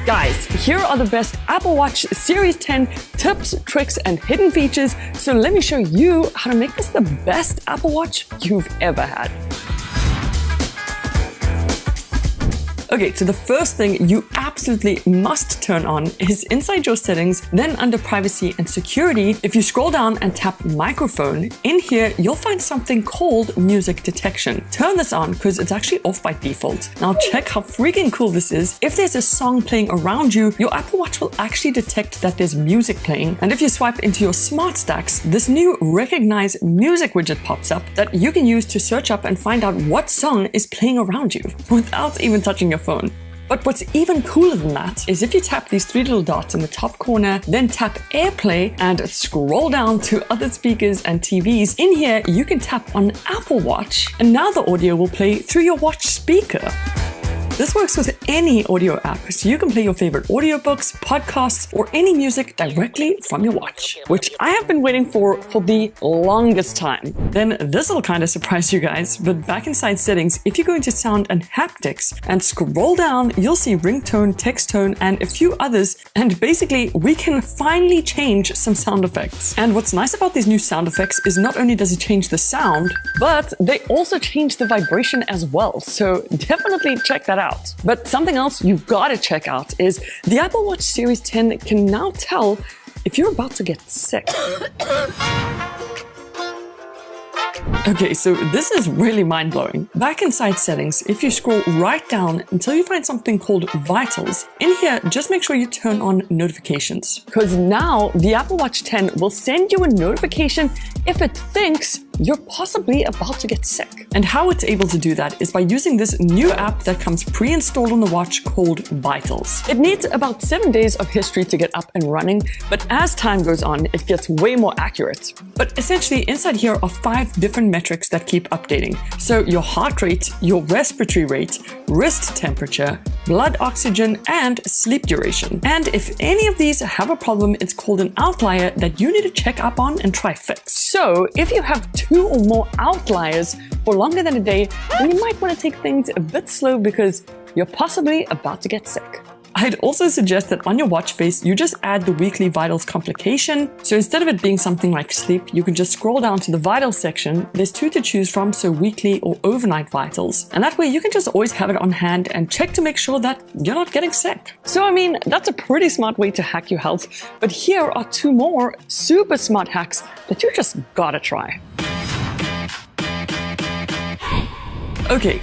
Guys, here are the best Apple Watch Series 10 tips, tricks, and hidden features. So let me show you how to make this the best Apple Watch you've ever had. Okay, so the first thing you absolutely must turn on is inside your settings, then under privacy and security, if you scroll down and tap microphone, in here you'll find something called music detection. Turn this on because it's actually off by default. Now check how freaking cool this is. If there's a song playing around you, your Apple Watch will actually detect that there's music playing. And if you swipe into your smart stacks, this new recognize music widget pops up that you can use to search up and find out what song is playing around you without even touching your phone. But what's even cooler than that is if you tap these three little dots in the top corner, then tap AirPlay and scroll down to other speakers and TVs. In here, you can tap on Apple Watch and now the audio will play through your watch speaker. This works with any audio app, so you can play your favorite audiobooks, podcasts, or any music directly from your watch, which I have been waiting for the longest time. Then this will kind of surprise you guys, but back inside settings, if you go into sound and haptics and scroll down, you'll see ringtone, text tone, and a few others. And basically, we can finally change some sound effects. And what's nice about these new sound effects is not only does it change the sound, but they also change the vibration as well. So definitely check that out. But something else you gotta check out is the Apple Watch Series 10 can now tell if you're about to get sick. Okay, so this is really mind-blowing. Back inside settings, if you scroll right down until you find something called Vitals, in here, just make sure you turn on notifications. Because now the Apple Watch 10 will send you a notification if it thinks you're possibly about to get sick. And how it's able to do that is by using this new app that comes pre-installed on the watch called Vitals. It needs about 7 days of history to get up and running, but as time goes on, it gets way more accurate. But essentially, inside here are 5 different metrics that keep updating. So your heart rate, your respiratory rate, wrist temperature, blood oxygen, and sleep duration. And if any of these have a problem, it's called an outlier that you need to check up on and try fix. So if you have 2 or more outliers for longer than a day, then you might want to take things a bit slow because you're possibly about to get sick. I'd also suggest that on your watch face, you just add the weekly vitals complication. So instead of it being something like sleep, you can just scroll down to the vitals section. There's 2 to choose from, so weekly or overnight vitals. And that way you can just always have it on hand and check to make sure that you're not getting sick. So I mean, that's a pretty smart way to hack your health. But here are 2 more super smart hacks that you just gotta try. Okay,